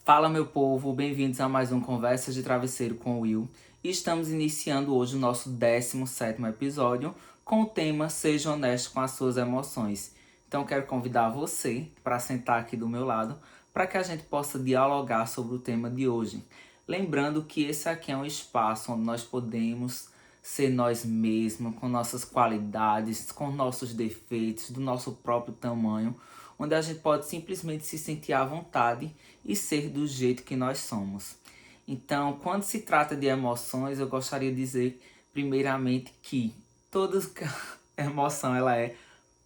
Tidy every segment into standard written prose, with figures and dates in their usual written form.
Fala, meu povo, bem-vindos a mais um Conversas de Travesseiro com o Will. E estamos iniciando hoje o nosso 17º episódio com o tema Seja Honesto com as suas emoções. Então quero convidar você para sentar aqui do meu lado para que a gente possa dialogar sobre o tema de hoje. Lembrando que esse aqui é um espaço onde nós podemos ser nós mesmos, com nossas qualidades, com nossos defeitos, do nosso próprio tamanho, onde a gente pode simplesmente se sentir à vontade e ser do jeito que nós somos. Então, quando se trata de emoções, eu gostaria de dizer, primeiramente, que toda emoção ela é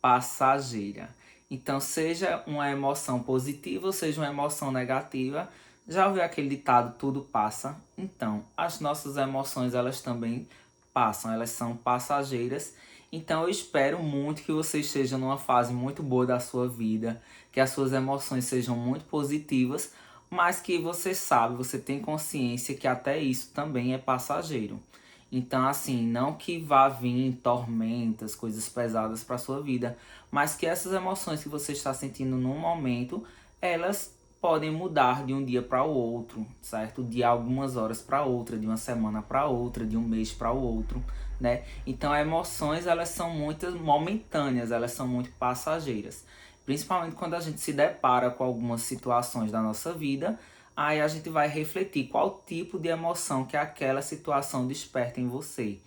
passageira. Então, seja uma emoção positiva ou seja uma emoção negativa, já ouviu aquele ditado, tudo passa? Então, as nossas emoções, elas também passam, elas são passageiras. Então, eu espero muito que você esteja numa fase muito boa da sua vida, que as suas emoções sejam muito positivas, mas que você sabe, você tem consciência que até isso também é passageiro. Então, assim, não que vá vir tormentas, coisas pesadas para sua vida, mas que essas emoções que você está sentindo no momento, elas podem mudar de um dia para o outro, certo? De algumas horas para outra, de uma semana para outra, de um mês para o outro, né? Então, as emoções, elas são muito momentâneas, elas são muito passageiras. Principalmente quando a gente se depara com algumas situações da nossa vida, aí a gente vai refletir qual tipo de emoção que aquela situação desperta em você.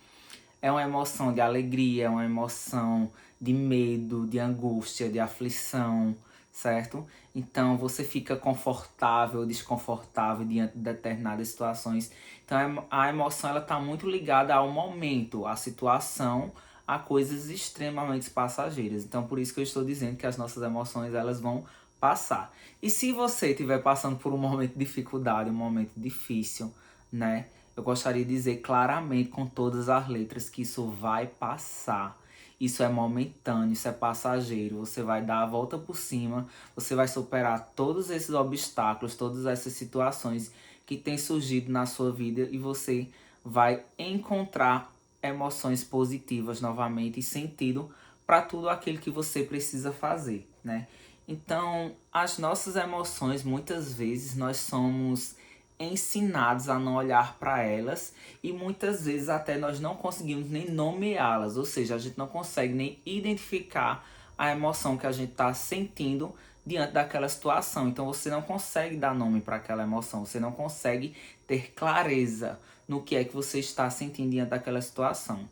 É uma emoção de alegria, é uma emoção de medo, de angústia, de aflição, certo? Então você fica confortável, desconfortável diante de determinadas situações. Então a emoção ela está muito ligada ao momento, à situação, a coisas extremamente passageiras. Então por isso que eu estou dizendo que as nossas emoções elas vão passar. E se você estiver passando por um momento de dificuldade, um momento difícil, né? Eu gostaria de dizer claramente, com todas as letras, que isso vai passar. Isso é momentâneo, isso é passageiro. Você vai dar a volta por cima, você vai superar todos esses obstáculos, todas essas situações que têm surgido na sua vida e você vai encontrar emoções positivas novamente e sentido para tudo aquilo que você precisa fazer, né? Então, as nossas emoções, muitas vezes, nós somos ensinados a não olhar para elas e muitas vezes até nós não conseguimos nem nomeá-las, ou seja, a gente não consegue nem identificar a emoção que a gente está sentindo diante daquela situação. Então você não consegue dar nome para aquela emoção, você não consegue ter clareza no que é que você está sentindo diante daquela situação.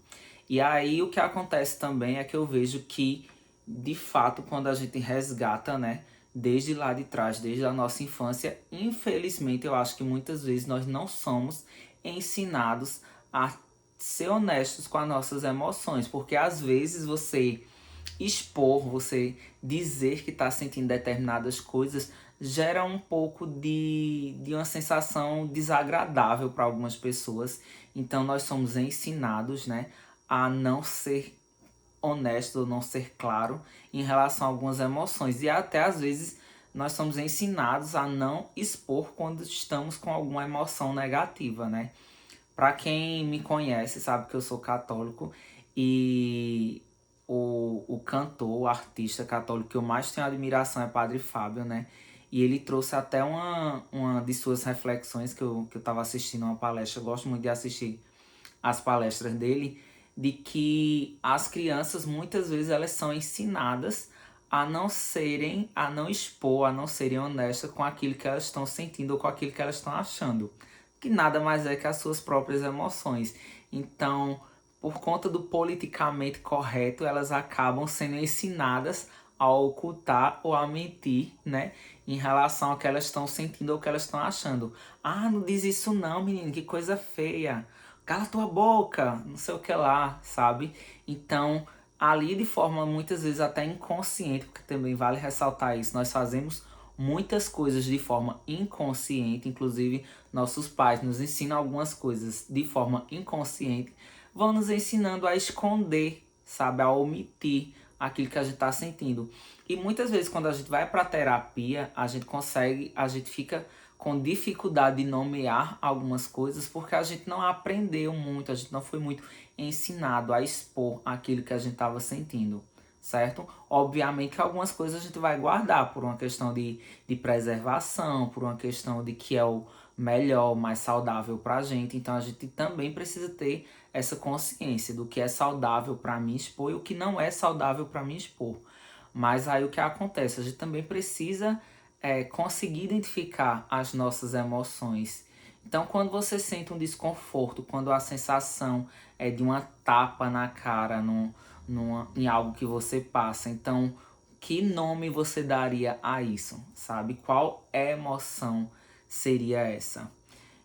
E aí o que acontece também é que eu vejo que, de fato, quando a gente resgata, né, desde lá de trás, desde a nossa infância, infelizmente eu acho que muitas vezes nós não somos ensinados a ser honestos com as nossas emoções, porque às vezes você expor, você dizer que está sentindo determinadas coisas gera um pouco de uma sensação desagradável para algumas pessoas. Então nós somos ensinados, né, a não ser honesto ou não ser claro em relação a algumas emoções. E até às vezes nós somos ensinados a não expor quando estamos com alguma emoção negativa, né? Para quem me conhece, sabe que eu sou católico e o cantor, o artista católico que eu mais tenho admiração é Padre Fábio, né? E ele trouxe até uma de suas reflexões que eu tava assistindo uma palestra. Eu gosto muito de assistir as palestras dele, de que as crianças muitas vezes elas são ensinadas a não expor, a não serem honestas com aquilo que elas estão sentindo ou com aquilo que elas estão achando, que nada mais é que as suas próprias emoções. Então, por conta do politicamente correto, elas acabam sendo ensinadas a ocultar ou a mentir, né, em relação ao que elas estão sentindo ou o que elas estão achando. Ah, não diz isso não, menino, que coisa feia. Cala tua boca, não sei o que lá, sabe? Então, ali de forma muitas vezes até inconsciente, porque também vale ressaltar isso, nós fazemos muitas coisas de forma inconsciente, inclusive nossos pais nos ensinam algumas coisas de forma inconsciente, vão nos ensinando a esconder, sabe, a omitir aquilo que a gente está sentindo. E muitas vezes quando a gente vai para terapia, a gente fica com dificuldade de nomear algumas coisas porque a gente não aprendeu muito, a gente não foi muito ensinado a expor aquilo que a gente estava sentindo, certo? Obviamente que algumas coisas a gente vai guardar por uma questão de preservação, por uma questão de que é o melhor, mais saudável para a gente. Então a gente também precisa ter essa consciência do que é saudável para mim expor e o que não é saudável para mim expor. Mas aí o que acontece? A gente também precisa conseguir identificar as nossas emoções. Então, quando você sente um desconforto, quando a sensação é de uma tapa na cara em algo que você passa, então, que nome você daria a isso, sabe? Qual emoção seria essa?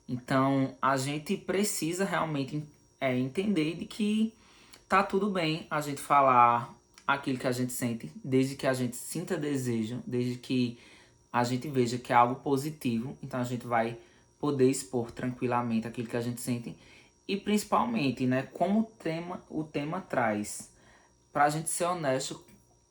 Então, a gente precisa realmente entender de que tá tudo bem a gente falar aquilo que a gente sente, desde que a gente sinta desejo, desde que a gente veja que é algo positivo, então a gente vai poder expor tranquilamente aquilo que a gente sente e principalmente, né, como o tema traz, para a gente ser honesto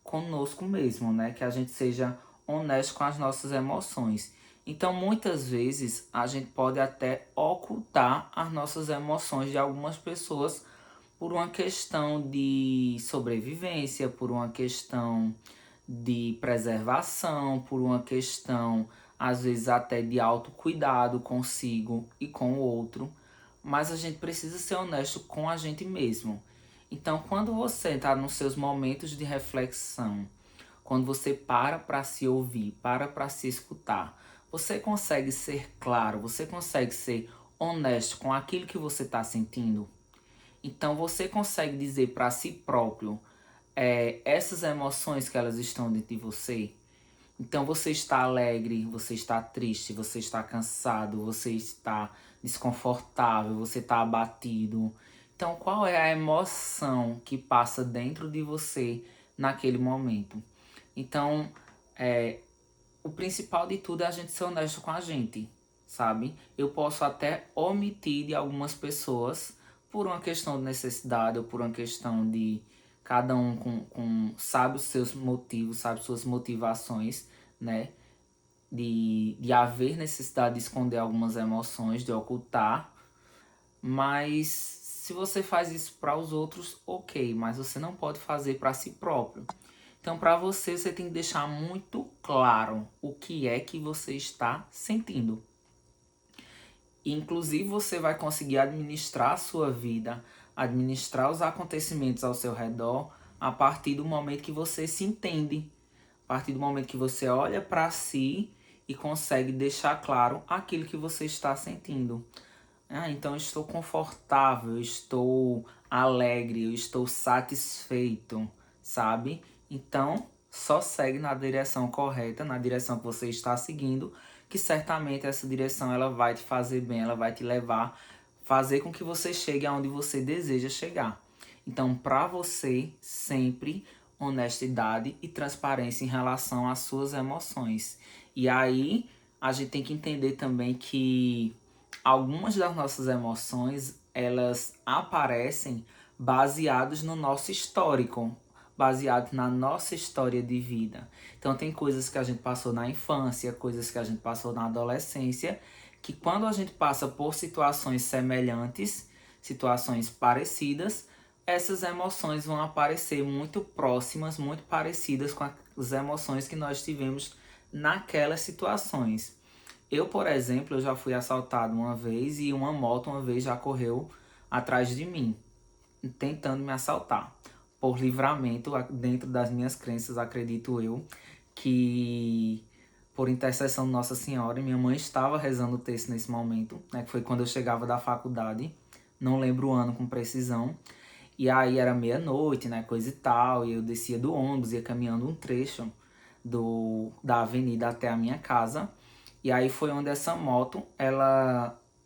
conosco mesmo, né, que a gente seja honesto com as nossas emoções. Então, muitas vezes a gente pode até ocultar as nossas emoções de algumas pessoas por uma questão de sobrevivência, por uma questão de preservação, por uma questão, às vezes, até de autocuidado consigo e com o outro. Mas a gente precisa ser honesto com a gente mesmo. Então, quando você está nos seus momentos de reflexão, quando você para se ouvir, para se escutar, você consegue ser claro, você consegue ser honesto com aquilo que você está sentindo. Então você consegue dizer para si próprio essas emoções que elas estão dentro de você. Então você está alegre, você está triste, você está cansado, você está desconfortável, você está abatido. Então qual é a emoção que passa dentro de você naquele momento? Então o principal de tudo é a gente ser honesto com a gente, sabe? Eu posso até omitir de algumas pessoas por uma questão de necessidade ou por uma questão de cada um sabe os seus motivos, sabe suas motivações, né? De haver necessidade de esconder algumas emoções, de ocultar, mas se você faz isso para os outros, ok, mas você não pode fazer para si próprio. Então, para você, você tem que deixar muito claro o que é que você está sentindo. Inclusive, você vai conseguir administrar a sua vida, administrar os acontecimentos ao seu redor a partir do momento que você se entende, a partir do momento que você olha para si e consegue deixar claro aquilo que você está sentindo. Então eu estou confortável, eu estou alegre, eu estou satisfeito, sabe? Então só segue na direção correta, na direção que você está seguindo, que certamente essa direção ela vai te fazer bem, ela vai te levar, fazer com que você chegue aonde você deseja chegar. Então, para você, sempre honestidade e transparência em relação às suas emoções. E aí a gente tem que entender também que algumas das nossas emoções, elas aparecem baseadas no nosso histórico, baseado na nossa história de vida. Então tem coisas que a gente passou na infância, coisas que a gente passou na adolescência, que quando a gente passa por situações semelhantes, situações parecidas, essas emoções vão aparecer muito próximas, muito parecidas com as emoções que nós tivemos naquelas situações. Eu, por exemplo, eu já fui assaltado uma vez e uma moto uma vez já correu atrás de mim, tentando me assaltar. Por livramento, dentro das minhas crenças, acredito eu, que por intercessão de Nossa Senhora, minha mãe estava rezando o texto nesse momento, né, que foi quando eu chegava da faculdade, não lembro o ano com precisão, e aí era meia-noite, né, coisa e tal, e eu descia do ônibus, ia caminhando um trecho da avenida até a minha casa, e aí foi onde essa moto,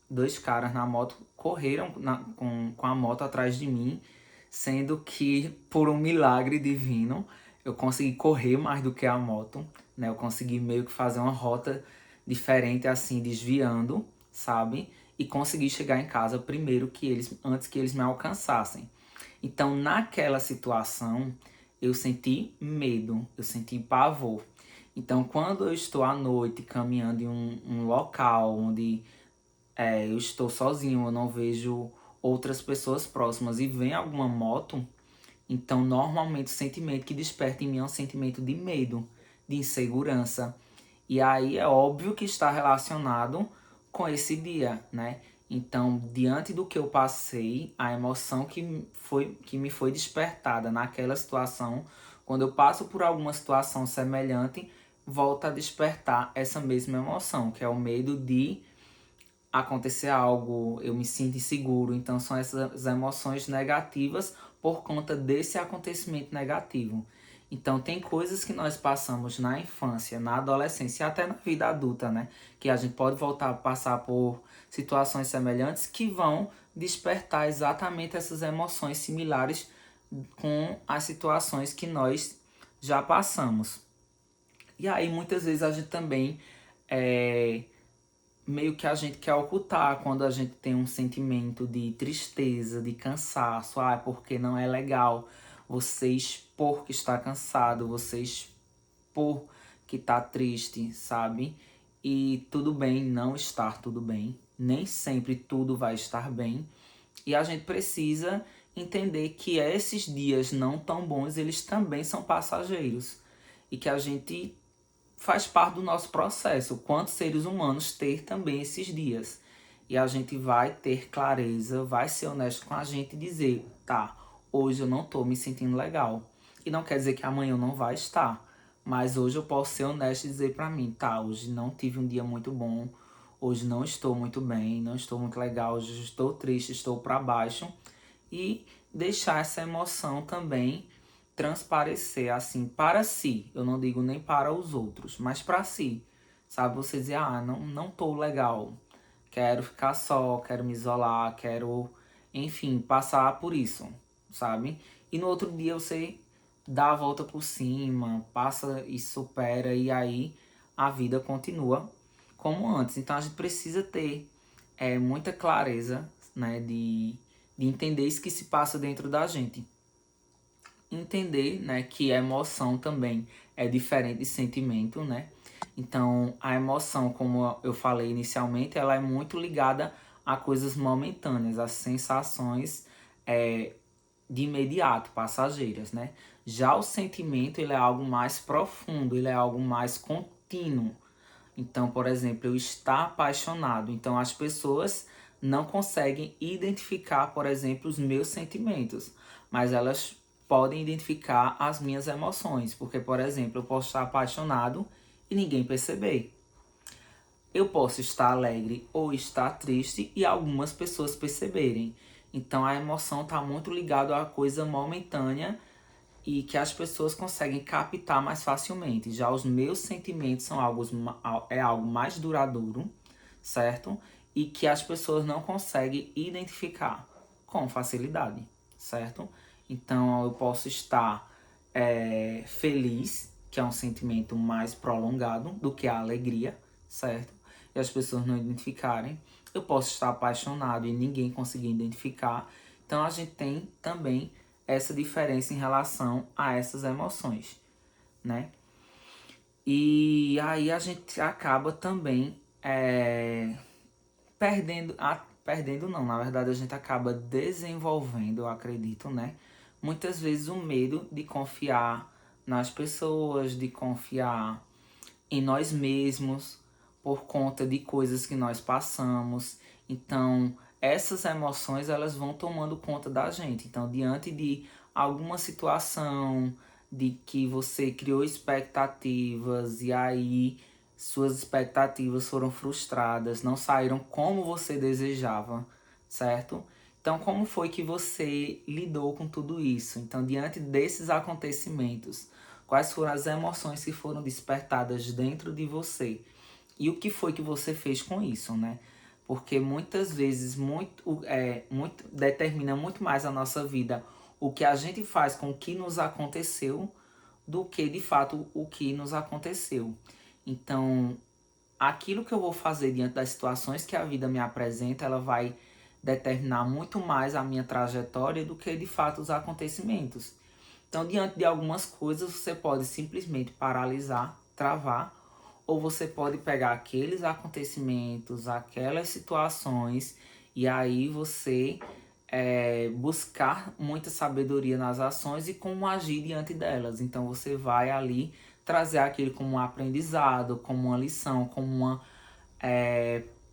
dois caras na moto correram com a moto atrás de mim, sendo que por um milagre divino eu consegui correr mais do que a moto, né? Eu consegui meio que fazer uma rota diferente assim, desviando, sabe? E consegui chegar em casa primeiro antes que eles me alcançassem. Então, naquela situação, eu senti medo, eu senti pavor. Então, quando eu estou à noite caminhando em um local onde eu estou sozinho, eu não vejo outras pessoas próximas e vem alguma moto, Então, normalmente, o sentimento que desperta em mim é um sentimento de medo, de insegurança. E aí é óbvio que está relacionado com esse dia, né? Então, diante do que eu passei, a emoção que me foi despertada naquela situação, quando eu passo por alguma situação semelhante, volta a despertar essa mesma emoção, que é o medo de acontecer algo, eu me sinto inseguro. Então são essas emoções negativas por conta desse acontecimento negativo. Então tem coisas que nós passamos na infância, na adolescência e até na vida adulta, né? Que a gente pode voltar a passar por situações semelhantes que vão despertar exatamente essas emoções similares com as situações que nós já passamos. E aí muitas vezes a gente também meio que a gente quer ocultar quando a gente tem um sentimento de tristeza, de cansaço. Ah, porque não é legal você expor que está cansado, você expor que está triste, sabe? E tudo bem não estar tudo bem. Nem sempre tudo vai estar bem. E a gente precisa entender que esses dias não tão bons, eles também são passageiros. E que a gente faz parte do nosso processo, quanto seres humanos ter também esses dias. E a gente vai ter clareza, vai ser honesto com a gente e dizer, tá, hoje eu não tô me sentindo legal. E não quer dizer que amanhã eu não vai estar, mas hoje eu posso ser honesto e dizer pra mim, tá, hoje não tive um dia muito bom, hoje não estou muito bem, não estou muito legal, hoje estou triste, estou para baixo. E deixar essa emoção também transparecer assim para si. Eu não digo nem para os outros, mas para si. Sabe, você dizer, ah, não tô legal. Quero ficar só, quero me isolar, quero, enfim, passar por isso, sabe? E no outro dia você dá a volta por cima, passa e supera e aí a vida continua como antes. Então a gente precisa ter muita clareza, né, de entender isso que se passa dentro da gente. Entender, né, que a emoção também é diferente de sentimento, né? Então, a emoção, como eu falei inicialmente, ela é muito ligada a coisas momentâneas, a sensações de imediato, passageiras, né? Já o sentimento, ele é algo mais profundo, ele é algo mais contínuo. Então, por exemplo, eu estar apaixonado. Então, as pessoas não conseguem identificar, por exemplo, os meus sentimentos, mas elas podem identificar as minhas emoções, porque, por exemplo, eu posso estar apaixonado e ninguém perceber. Eu posso estar alegre ou estar triste e algumas pessoas perceberem. Então, a emoção está muito ligada a coisa momentânea e que as pessoas conseguem captar mais facilmente. Já os meus sentimentos são algo mais duradouro, certo? E que as pessoas não conseguem identificar com facilidade, certo? Então eu posso estar feliz, que é um sentimento mais prolongado do que a alegria, certo? E as pessoas não identificarem. Eu posso estar apaixonado e ninguém conseguir identificar. Então a gente tem também essa diferença em relação a essas emoções, né? E aí a gente acaba também perdendo não, na verdade a gente acaba desenvolvendo, eu acredito, né? Muitas vezes o medo de confiar nas pessoas, de confiar em nós mesmos, por conta de coisas que nós passamos. Então, essas emoções elas vão tomando conta da gente. Então, diante de alguma situação de que você criou expectativas e aí suas expectativas foram frustradas, não saíram como você desejava, certo? Então, como foi que você lidou com tudo isso? Então, diante desses acontecimentos, quais foram as emoções que foram despertadas dentro de você? E o que foi que você fez com isso, né? Porque muitas vezes determina muito mais a nossa vida o que a gente faz com o que nos aconteceu do que de fato o que nos aconteceu. Então, aquilo que eu vou fazer diante das situações que a vida me apresenta, ela vai determinar muito mais a minha trajetória do que de fato os acontecimentos. Então, diante de algumas coisas, você pode simplesmente paralisar, travar, ou você pode pegar aqueles acontecimentos, aquelas situações, e aí você buscar muita sabedoria nas ações e como agir diante delas. Então você vai ali trazer aquilo como um aprendizado, como uma lição, como uma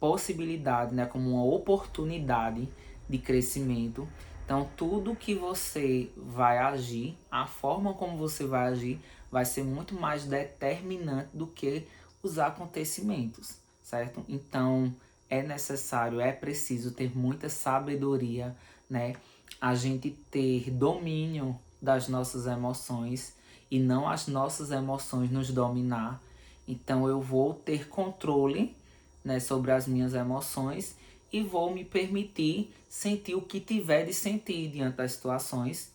possibilidade, né? Como uma oportunidade de crescimento. Então tudo que você vai agir, a forma como você vai agir, vai ser muito mais determinante do que os acontecimentos, certo? Então é necessário, é preciso ter muita sabedoria, né? A gente ter domínio das nossas emoções e não as nossas emoções nos dominar. Então eu vou ter controle, né, sobre as minhas emoções e vou me permitir sentir o que tiver de sentir diante das situações.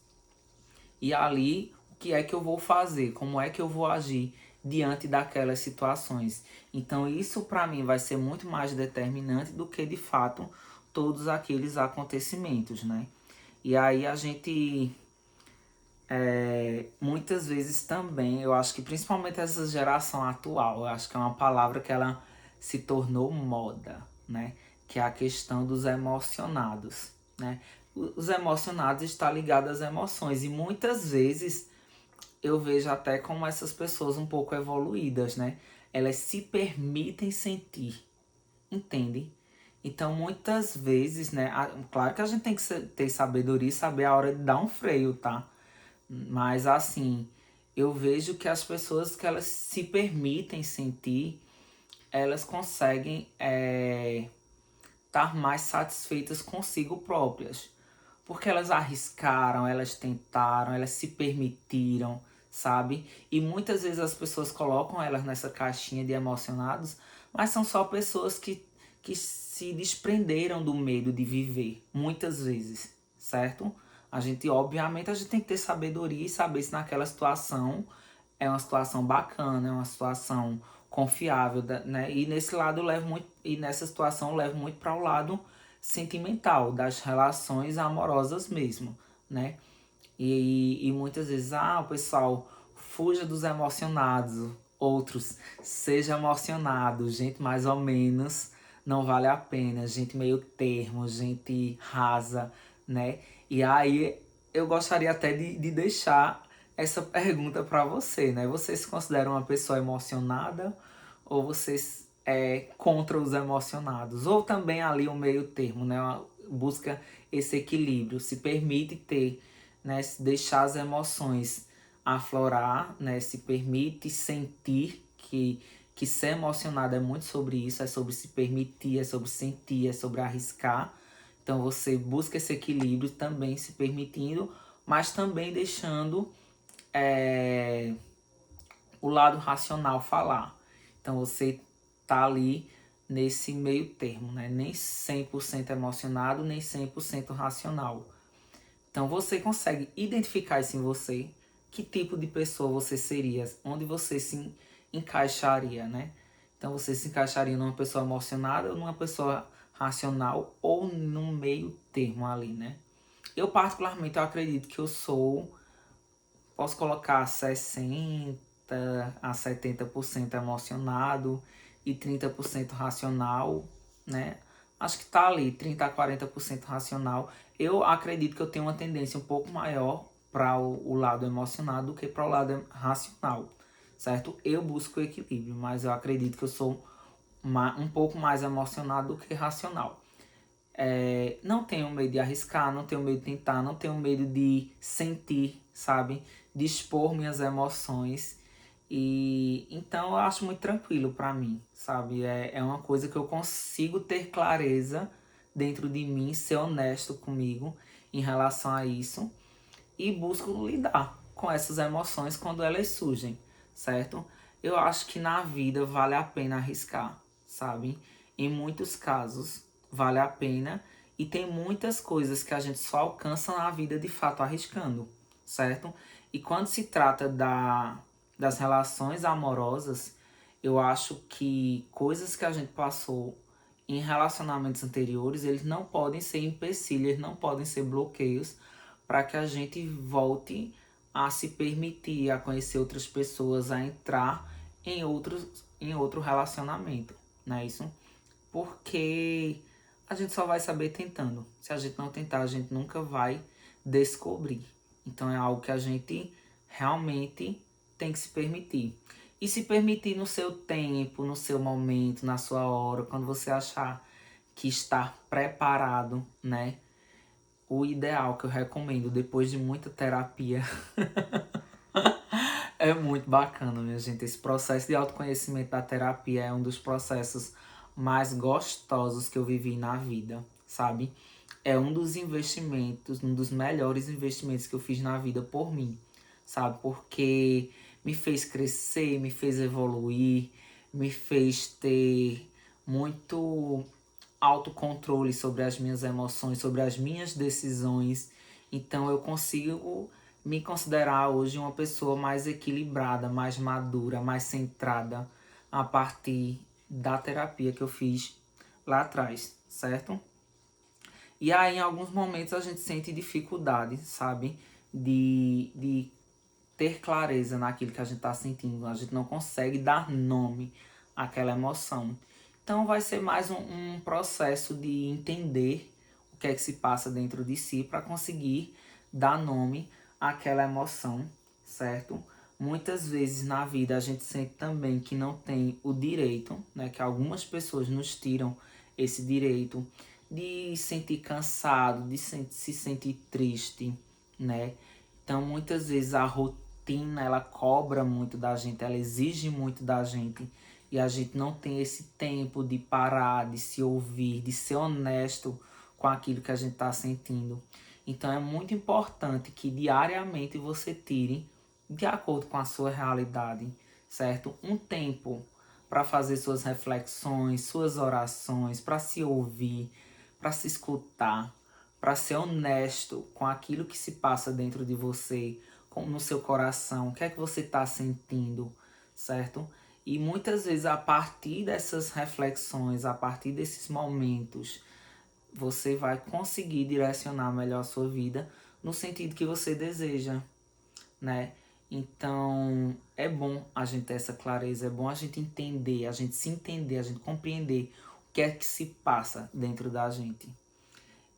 E ali, o que é que eu vou fazer? Como é que eu vou agir diante daquelas situações? Então, isso para mim vai ser muito mais determinante do que de fato todos aqueles acontecimentos, né? E aí a gente muitas vezes também, eu acho que principalmente essa geração atual, eu acho que é uma palavra que ela se tornou moda, né? Que é a questão dos emocionados, né? Os emocionados está ligado às emoções e muitas vezes eu vejo até como essas pessoas um pouco evoluídas, né? Elas se permitem sentir, entende? Então, muitas vezes, né? Claro que a gente tem que ter sabedoria e saber a hora de dar um freio, tá? Mas assim, eu vejo que as pessoas que elas se permitem sentir, elas conseguem estar mais satisfeitas consigo próprias. Porque elas arriscaram, elas tentaram, elas se permitiram, sabe? E muitas vezes as pessoas colocam elas nessa caixinha de emocionados, mas são só pessoas que se desprenderam do medo de viver, muitas vezes, certo? Obviamente, a gente tem que ter sabedoria e saber se naquela situação é uma situação bacana, é uma situação confiável, né? E nesse lado eu levo muito, e nessa situação eu levo muito para o lado sentimental, das relações amorosas mesmo, né? E muitas vezes, o pessoal fuja dos emocionados, outros seja emocionado, gente mais ou menos, não vale a pena, gente meio termo, gente rasa, né? E aí eu gostaria até de deixar essa pergunta para você, né? Você se considera uma pessoa emocionada ou você é contra os emocionados? Ou também ali o meio termo, né? Busca esse equilíbrio, se permite ter, né? Deixar as emoções aflorar, né? Se permite sentir que ser emocionado é muito sobre isso, é sobre se permitir, é sobre sentir, é sobre arriscar. Então você busca esse equilíbrio também se permitindo, mas também deixando o lado racional falar. Então você tá ali nesse meio termo, né? Nem 100% emocionado, nem 100% racional. Então você consegue identificar isso em você, que tipo de pessoa você seria, onde você se encaixaria, né? Então você se encaixaria numa pessoa emocionada ou numa pessoa racional ou num meio termo ali, né? Eu particularmente eu acredito que eu sou, posso colocar 60 a 70% emocionado e 30% racional, né? Acho que tá ali, 30 a 40% racional. Eu acredito que eu tenho uma tendência um pouco maior para o lado emocionado do que para o lado racional, certo? Eu busco o equilíbrio, mas eu acredito que eu sou um pouco mais emocionado do que racional. Não tenho medo de arriscar, não tenho medo de tentar, não tenho medo de sentir, sabe? De expor minhas emoções. E então eu acho muito tranquilo pra mim, sabe? É uma coisa que eu consigo ter clareza dentro de mim, ser honesto comigo em relação a isso e busco lidar com essas emoções quando elas surgem, certo? Eu acho que na vida vale a pena arriscar, sabe? Em muitos casos vale a pena e tem muitas coisas que a gente só alcança na vida de fato arriscando, certo? E quando se trata das relações amorosas, eu acho que coisas que a gente passou em relacionamentos anteriores, eles não podem ser empecilhos, eles não podem ser bloqueios para que a gente volte a se permitir, a conhecer outras pessoas, a entrar em outro relacionamento, não é isso? Porque a gente só vai saber tentando. Se a gente não tentar, a gente nunca vai descobrir. Então é algo que a gente realmente tem que se permitir. E se permitir no seu tempo, no seu momento, na sua hora, quando você achar que está preparado, né? O ideal que eu recomendo, depois de muita terapia, é muito bacana, minha gente. Esse processo de autoconhecimento da terapia é um dos processos mais gostosos que eu vivi na vida, sabe? É um dos investimentos, um dos melhores investimentos que eu fiz na vida por mim, sabe? Porque me fez crescer, me fez evoluir, me fez ter muito autocontrole sobre as minhas emoções, sobre as minhas decisões. Então eu consigo me considerar hoje uma pessoa mais equilibrada, mais madura, mais centrada a partir da terapia que eu fiz lá atrás, certo? E aí, em alguns momentos, a gente sente dificuldade, sabe? De ter clareza naquilo que a gente está sentindo. A gente não consegue dar nome àquela emoção. Então, vai ser mais um processo de entender o que é que se passa dentro de si para conseguir dar nome àquela emoção, certo? Muitas vezes na vida a gente sente também que não tem o direito, né? Que algumas pessoas nos tiram esse direito de sentir cansado, de se sentir triste, né? Então, muitas vezes a rotina, ela cobra muito da gente, ela exige muito da gente. E a gente não tem esse tempo de parar, de se ouvir, de ser honesto com aquilo que a gente está sentindo. Então, é muito importante que diariamente você tire, de acordo com a sua realidade, certo? Um tempo para fazer suas reflexões, suas orações, para se ouvir, para se escutar, para ser honesto com aquilo que se passa dentro de você, no seu coração, o que é que você está sentindo, certo? E muitas vezes a partir dessas reflexões, a partir desses momentos, você vai conseguir direcionar melhor a sua vida no sentido que você deseja, né? Então, é bom a gente ter essa clareza, é bom a gente entender, a gente se entender, a gente compreender o que é que se passa dentro da gente.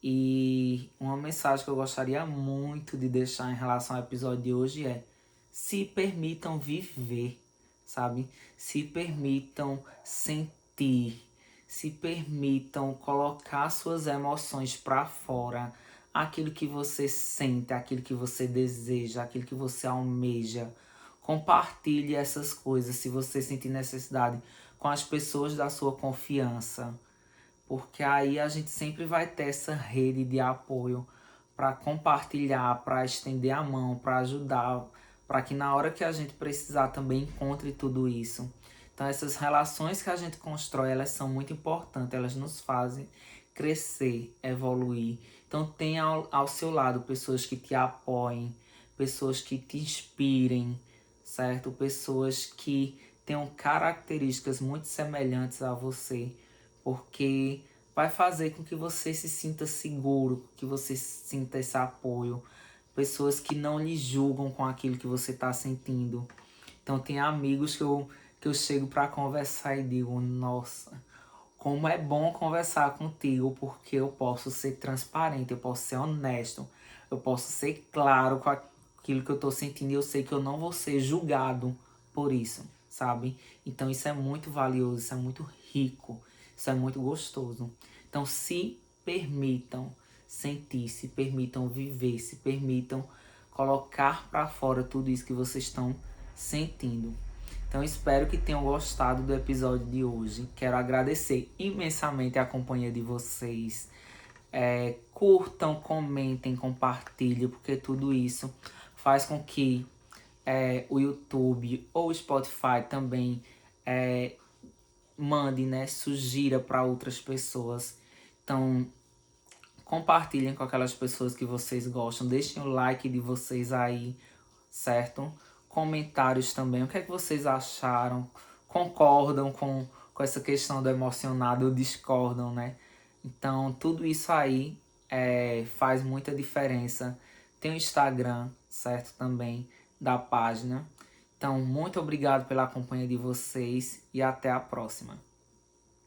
E uma mensagem que eu gostaria muito de deixar em relação ao episódio de hoje é: se permitam viver, sabe? Se permitam sentir, se permitam colocar suas emoções para fora, aquilo que você sente, aquilo que você deseja, aquilo que você almeja. Compartilhe essas coisas se você sentir necessidade com as pessoas da sua confiança, porque aí a gente sempre vai ter essa rede de apoio para compartilhar, para estender a mão, para ajudar, para que na hora que a gente precisar também encontre tudo isso. Então essas relações que a gente constrói, elas são muito importantes, elas nos fazem crescer, evoluir. Então tenha ao seu lado pessoas que te apoiem, pessoas que te inspirem, certo? Pessoas que tenham características muito semelhantes a você, porque vai fazer com que você se sinta seguro, que você sinta esse apoio. Pessoas que não lhe julgam com aquilo que você está sentindo. Então tem amigos que eu chego para conversar e digo: nossa, como é bom conversar contigo, porque eu posso ser transparente, eu posso ser honesto, eu posso ser claro com aquilo que eu estou sentindo e eu sei que eu não vou ser julgado por isso, sabe? Então isso é muito valioso, isso é muito rico, isso é muito gostoso. Então se permitam sentir, se permitam viver, se permitam colocar para fora tudo isso que vocês estão sentindo. Então espero que tenham gostado do episódio de hoje. Quero agradecer imensamente a companhia de vocês. Curtam, comentem, compartilhem, porque tudo isso faz com que o YouTube ou o Spotify também mande, né, sugira para outras pessoas. Então compartilhem com aquelas pessoas que vocês gostam. Deixem o like de vocês aí, certo? Comentários também. O que é que vocês acharam? Concordam com essa questão do emocionado ou discordam, né? Então, tudo isso aí faz muita diferença. Tem o Instagram, certo? Também, da página. Então, muito obrigado pela companhia de vocês e até a próxima.